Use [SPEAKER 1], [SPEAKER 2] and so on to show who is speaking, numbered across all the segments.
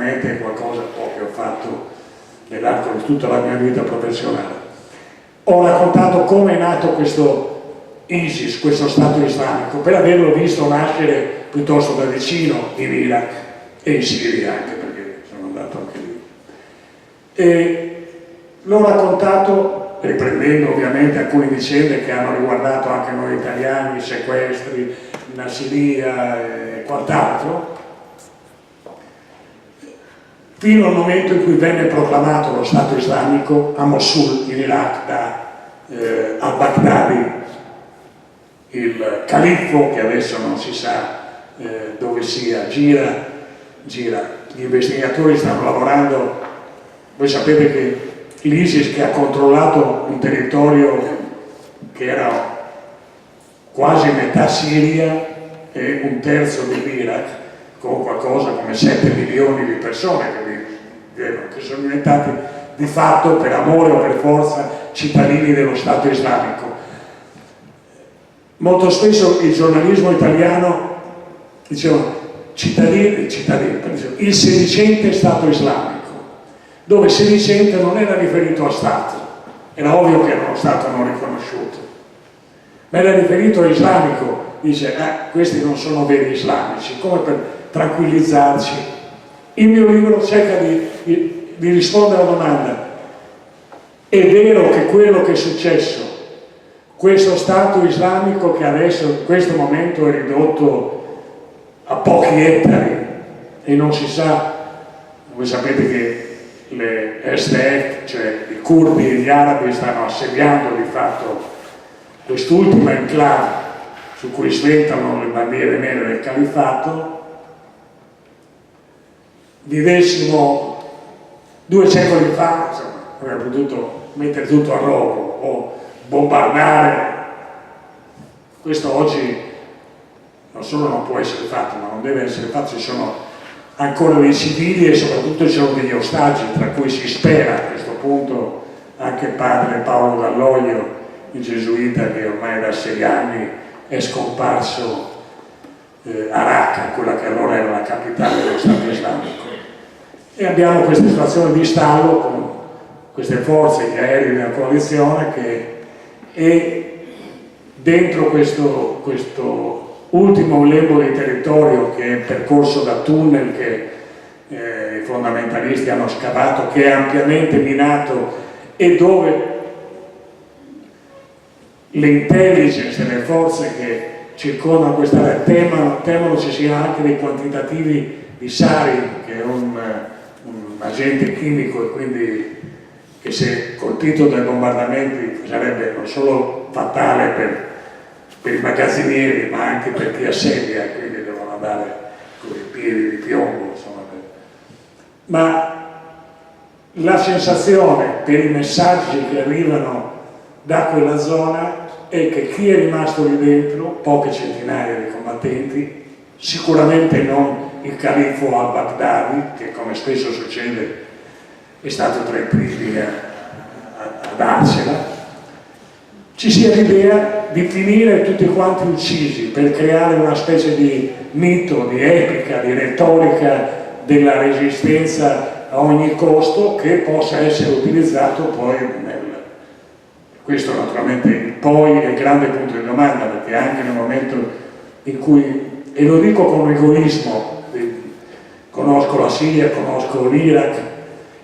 [SPEAKER 1] ovviamente è qualcosa che ho fatto nell'arco di tutta la mia vita professionale. Ho raccontato come è nato questo ISIS, questo Stato islamico, per averlo visto nascere piuttosto da vicino in Iraq e in Siria anche, perché sono andato anche lì. E l'ho raccontato riprendendo ovviamente alcune vicende che hanno riguardato anche noi italiani, sequestri, Nassiriya e quant'altro, fino al momento in cui venne proclamato lo Stato islamico a Mosul, in Iraq, da al-Baghdadi, il califfo, che adesso non si sa dove sia, gira. Gli investigatori stanno lavorando. Voi sapete che l'ISIS, che ha controllato un territorio che era quasi metà Siria e un terzo dell'Iraq, con qualcosa come 7 milioni di persone che sono diventati di fatto, per amore o per forza, cittadini dello Stato islamico. Molto spesso il giornalismo italiano diceva il sedicente Stato islamico, dove sedicente non era riferito a Stato, era ovvio che era uno Stato non riconosciuto, ma era riferito a islamico. Dice, questi non sono veri islamici, come per tranquillizzarci. Il mio libro cerca di rispondere alla domanda: è vero che quello che è successo, questo Stato islamico che adesso in questo momento è ridotto a pochi ettari e non si sa, voi sapete che le SDF, cioè i curdi e gli arabi, stanno assediando di fatto quest'ultima enclave su cui sventano le bandiere nere del califfato. Vivessimo 2 secoli fa, insomma, avremmo potuto mettere tutto a rogo o bombardare. Questo oggi non solo non può essere fatto, ma non deve essere fatto. Ci sono ancora dei civili e soprattutto ci sono degli ostaggi, tra cui si spera a questo punto anche padre Paolo Dall'Oglio, il gesuita che ormai da 6 anni è scomparso a Raqqa, quella che allora era la capitale dello Stato islamico. E abbiamo questa situazione di stallo con queste forze, gli aerei della coalizione, e dentro questo ultimo lembo di territorio che è percorso da tunnel che i fondamentalisti hanno scavato, che è ampiamente minato e dove le intelligence e le forze che circondano quest'area temono ci siano anche dei quantitativi di sarin, che è un agente chimico e quindi che se colpito dai bombardamenti sarebbe non solo fatale per i magazzinieri ma anche per chi assedia, quindi devono andare con i piedi di piombo, insomma. Ma la sensazione per i messaggi che arrivano da quella zona è che chi è rimasto lì dentro, poche centinaia di combattenti, sicuramente non il califfo al-Baghdadi, che come spesso succede è stato tra i primi a darsela, ci sia l'idea di finire tutti quanti uccisi per creare una specie di mito, di epica, di retorica della resistenza a ogni costo, che possa essere utilizzato poi questo naturalmente poi è il grande punto di domanda, perché anche nel momento in cui, e lo dico con egoismo, conosco la Siria, conosco l'Iraq,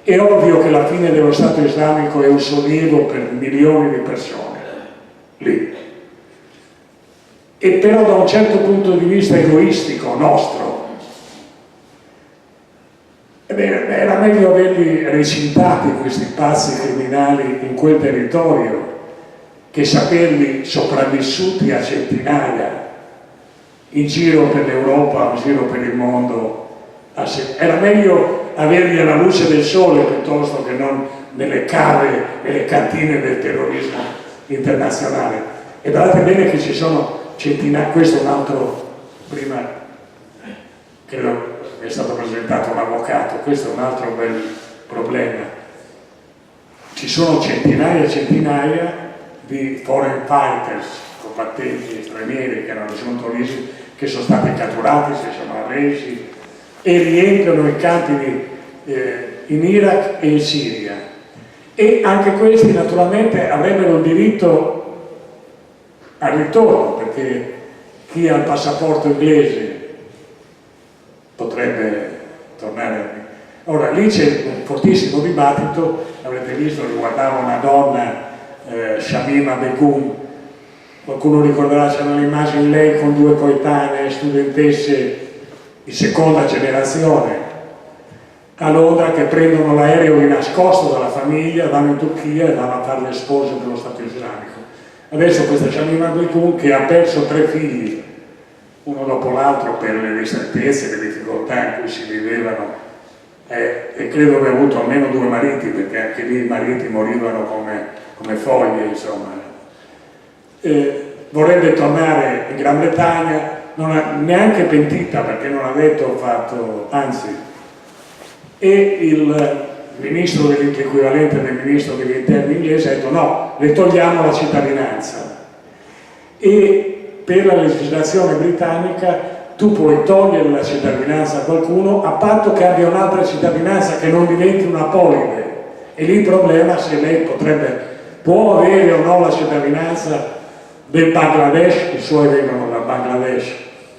[SPEAKER 1] è ovvio che la fine dello Stato islamico è un sollievo per milioni di persone lì, e però da un certo punto di vista egoistico nostro era meglio averli recintati questi pazzi criminali in quel territorio che saperli sopravvissuti a centinaia in giro per l'Europa, in giro per il mondo. Era meglio averli alla luce del sole piuttosto che non nelle cave e le cantine del terrorismo internazionale. E guardate bene che ci sono centinaia, questo è un altro, prima credo è stato presentato un avvocato, questo è un altro bel problema. Ci sono centinaia e centinaia di foreign fighters, combattenti stranieri che hanno raggiunto l'ISIS, che sono stati catturati, si sono arresi e rientrano i campi in Iraq e in Siria, e anche questi naturalmente avrebbero il diritto al ritorno, perché chi ha il passaporto inglese potrebbe tornare. Ora lì c'è un fortissimo dibattito, avrete visto, riguardava una donna, Shamima Begum, qualcuno ricorderà, c'è un'immagine lei con due coetanee studentesse di seconda generazione a Londra che prendono l'aereo di nascosto dalla famiglia, vanno in Turchia e vanno a fare le spose dello Stato Islamico. Adesso questa Shamima Begum, che ha perso 3 figli uno dopo l'altro per le ristrettezze, le difficoltà in cui si vivevano, e credo abbia avuto almeno 2 mariti, perché anche lì i mariti morivano come foglie, insomma. Vorrebbe tornare in Gran Bretagna, non ha neanche pentita, perché non ha detto fatto, anzi, e il ministro l'equivalente del ministro degli interni inglese ha detto no, le togliamo la cittadinanza. E per la legislazione britannica tu puoi togliere la cittadinanza a qualcuno a patto che abbia un'altra cittadinanza che non diventi una polide, e lì il problema se lei può avere o no la cittadinanza del Bangladesh. I suoi vengono dal Bangladesh.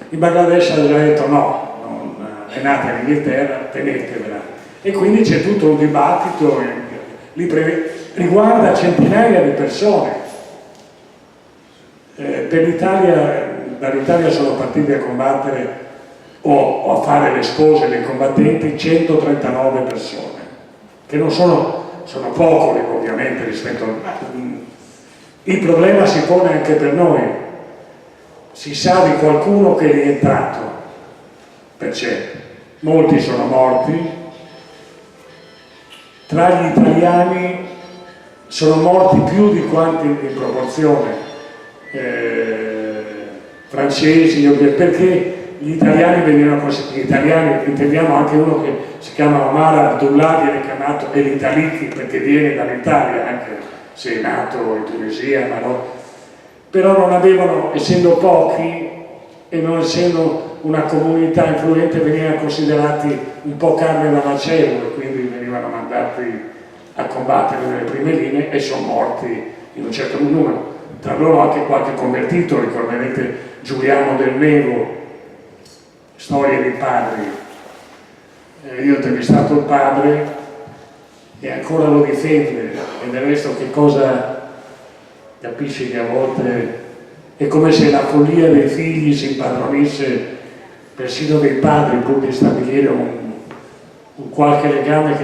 [SPEAKER 1] Il Bangladesh ha già detto no, è nata in Inghilterra, tenetevela, e quindi c'è tutto un dibattito, riguarda centinaia di persone. Per l'Italia, dall'Italia sono partiti a combattere o a fare le spose dei combattenti 139 persone, che non sono poco ovviamente rispetto il problema si pone anche per noi. Si sa di qualcuno che è rientrato, perché molti sono morti, tra gli italiani sono morti più di quanti in proporzione francesi, perché gli italiani venivano considerati, gli italiani intendiamo anche uno che si chiama Omar Abdullah, viene chiamato El Italiki perché viene dall'Italia, anche se è nato in Tunisia, ma no, però non avevano, essendo pochi e non essendo una comunità influente, venivano considerati un po' carne da macello, e quindi venivano mandati a combattere nelle prime linee e sono morti in un certo numero. Tra loro anche qualche convertito, ricorderete Giuliano del Nevo, Storie dei padri. Io ho intervistato il padre e ancora lo difende, e del resto che cosa capisci, che a volte è come se la follia dei figli si impadronisse persino dei padri, pur di stabilire un qualche legame,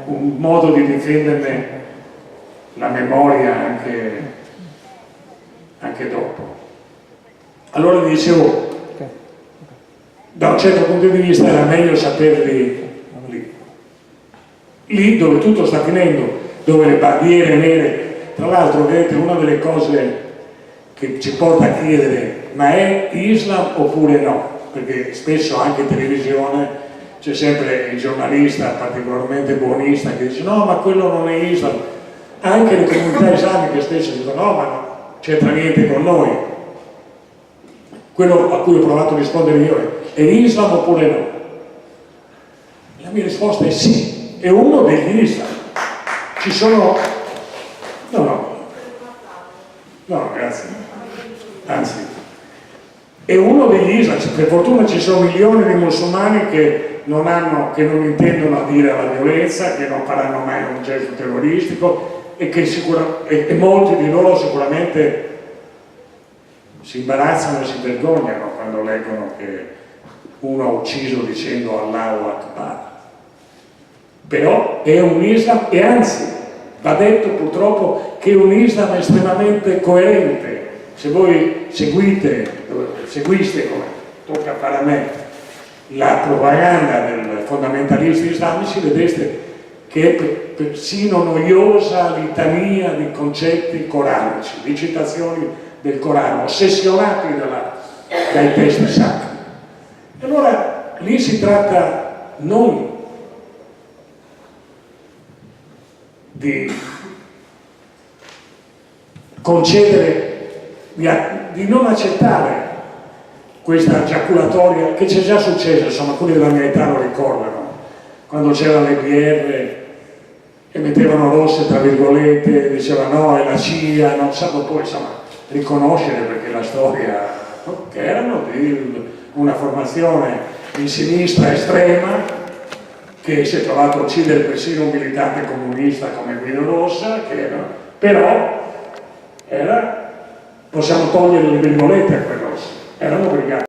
[SPEAKER 1] un modo di difenderne la memoria anche dopo. Allora vi dicevo, da un certo punto di vista era meglio saperli lì dove tutto sta finendo, dove le bandiere nere. Tra l'altro, vedete, una delle cose che ci porta a chiedere, ma è Islam oppure no? Perché spesso anche in televisione c'è sempre il giornalista particolarmente buonista che dice no, ma quello non è Islam. Anche le comunità islamiche stesse dicono no, ma non c'entra niente con noi. Quello a cui ho provato a rispondere io è Islam oppure no? La mia risposta è sì, è uno degli Islam. Ci sono... No, grazie. Anzi, è uno degli Islam. Per fortuna ci sono milioni di musulmani che non intendono adire alla violenza, che non faranno mai un gesto terroristico, e molti di loro sicuramente si imbarazzano e si vergognano quando leggono che uno ha ucciso dicendo Allahu Akbar. Però è un Islam, e anzi va detto purtroppo che è un Islam estremamente coerente. Se voi seguiste, come tocca fare a me, la propaganda dei fondamentalisti islamici, vedeste che è persino noiosa litania di concetti coranici, di citazioni del Corano, ossessionati dai testi sacri. E allora lì si tratta non di concedere, di non accettare questa giaculatoria che c'è già successa, insomma, quelli della mia età lo ricordano. quando c'erano le guerre e mettevano rosse tra virgolette, dicevano no, è la CIA, non sanno poi insomma riconoscere perché la storia, no? Che erano di una formazione di sinistra estrema che si è trovato a uccidere persino un militante comunista come Guido Rossa, che era, però era, possiamo togliere le virgolette a quel Rossa, erano brigate.